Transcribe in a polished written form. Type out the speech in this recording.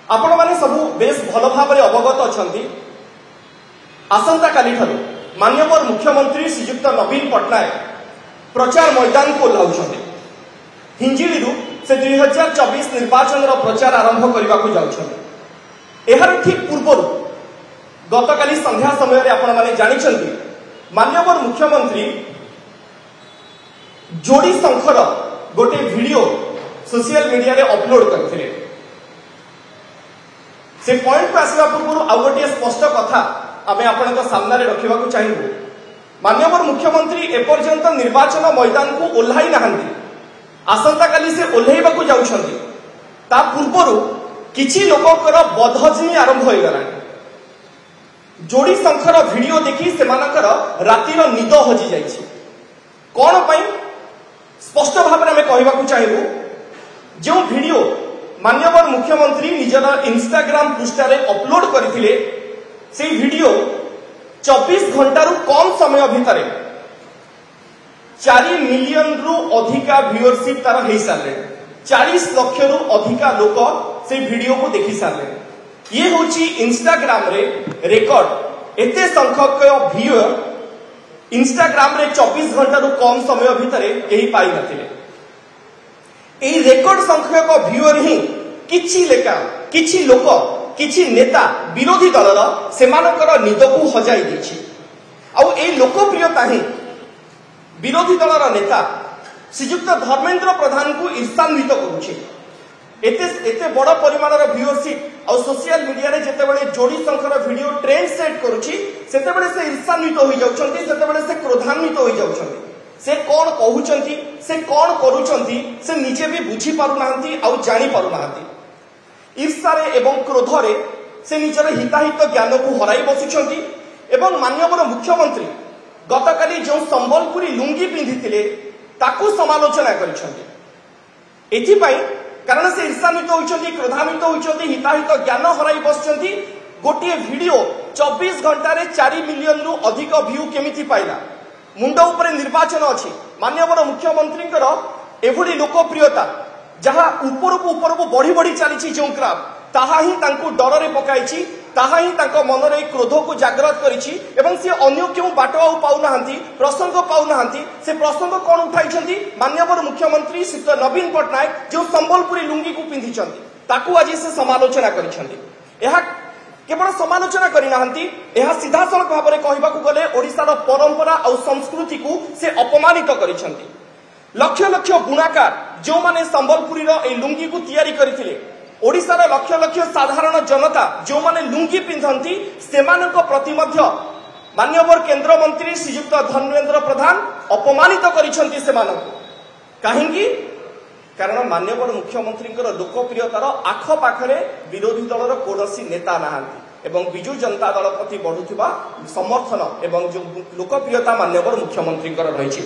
आपण माने सबु बेस भल भाव अवगत अच्छा आसंता काली ठारू माननीय मुख्यमंत्री श्रीजुक्त नवीन पट्टनायक प्रचार मैदान को ओह्लाउछन्ते। हिंजिली से 2024 निर्वाचन प्रचार आरंभ करने को जाउछन्ते। एहार ठीक पूर्व गतकाली संध्या समय आपण माने जानिछन्ती माननीय मुख्यमंत्री जोड़ी शंखर गोटे वीडियो सोशल मीडिया रे अपलोड करथिले। से पॉइंट को आसवा पूर्व आउ गोटे स्पष्ट कथा आमे आपनका सामने रखिबा को चाहिबो। माननीय मुख्यमंत्री एपर्यंत निर्वाचन मैदान को ओह्लाई नाहंती। आसंता काली से ओह्लाइबा को जाउछन्ती। ता पूर्व किछि लोककर बधजनी आरंभ होई गलानी। जोड़ी शंखर वीडियो देखि सेमानकर रातिर निद हजि जाइछि। कोन पई स्पष्ट भाव में कहवा को चाहिए जो वीडियो माननीय मुख्यमंत्री निजर इंस्टाग्राम पृष्ठ अपलोड करथिले से वीडियो 24 घंटा रु कम समय भितर 4 मिलियन रु अधिका व्यूअरशिप तार हो सारे 40 लाख रु अधिका लोक से वीडियो को देखि सारे। ये होची इंस्टाग्राम रे रिकॉर्ड एते संख्यक व्यूअर इंस्टाग्राम रे 24 घंटा रु कम समय भितर केही पाई नथिले। एई रेकॉर्ड संख्यक व्यूअर ही किछि लेका किछि लोक किछि नेता विरोधी दलर सेमानकर निद को हजाई दिछि। आउ एई लोकप्रियता ही विरोधी दलर नेता श्रीजुक्त धर्मेंद्र प्रधान को ईर्षान्वित करुछि। एते बड़ परिमाणर व्यूअरशिप और सोशल मीडिया रे जेतेबेले जोड़ी शंखर वीडियो ट्रेंड सेट करुछि सेतेबेले से ईर्षान्वित होई जाउछन्ती, सेतेबेले से क्रोधान्वित होई जाउछन्ती। से कौन कहउछन्ती से कौन करूछन्ती से निजे भी बुझी पारु नाहंती और जानी पारु नाहंती। ईर्षा रे एवं क्रोध रे से निजर हिताहित ज्ञान को हराई बसुछन्ती। एवं माननीय मुख्यमंत्री गतकाली जो संबलपुरी लुंगी पिंधिथिले ताकू समालोचना करिछन्ती। एथि पई कारण से ईर्षान्वित होइछन्ती, क्रोधान्वित होइछन्ती, हिताहित ज्ञान हराई बसछन्ती। गोटे वीडियो 24 घंटा रे 4 मिलियन रु अधिक व्यू केमिति पाइला। मुंड उपरे निर्वाचन अछि। माननीय मुख्यमंत्री एभली लोकप्रियता जहाँ ऊपर को बढ़ी बढ़ी चली जो ग्राफ ताहा ही तांको डर रे पकाइछि, ताहा ही तांको मन रे क्रोध को जागृत करिछि। एवं से अन्य क्यों बाट आउ पाउ नाहंती, प्रसंग पाउ नाहंती। से प्रसंग कोन उठाइछन्ती माननीय मुख्यमंत्री श्री नवीन पट्टनायक जो संबलपुरी लुंगी को पिंधिछन्ती ताकू आज से समालोचना करिछन्ती। एहा केवल समालोचना करि नाहंती, एहा सीधा सड़क भाव में कहबा को गले ओडिसार परंपरा और संस्कृति को से अपमानित करिछन्ती। लक्ष लक्ष बुणाकार जो माने संबलपुरी रो ए लुंगी को तैयारी करिथिले, ओडिसार लक्ष लक्ष साधारण जनता जो माने लुंगी पिंधंती सेमानक प्रति मध्य माननीय केंद्र मंत्री श्रीजुक्त धर्मेंद्र प्रधान अपमानित करिछन्ती सेमानक। काहेकि कारण माननीय मुख्यमंत्री लोकप्रियतार आख पाखरे विरोधी दलर कौनसी नेता नाहांती एवं बिजु जनता दल प्रति बढ़ुथिबा समर्थन एवं जो लोकप्रियता माननीय मुख्यमंत्री रही।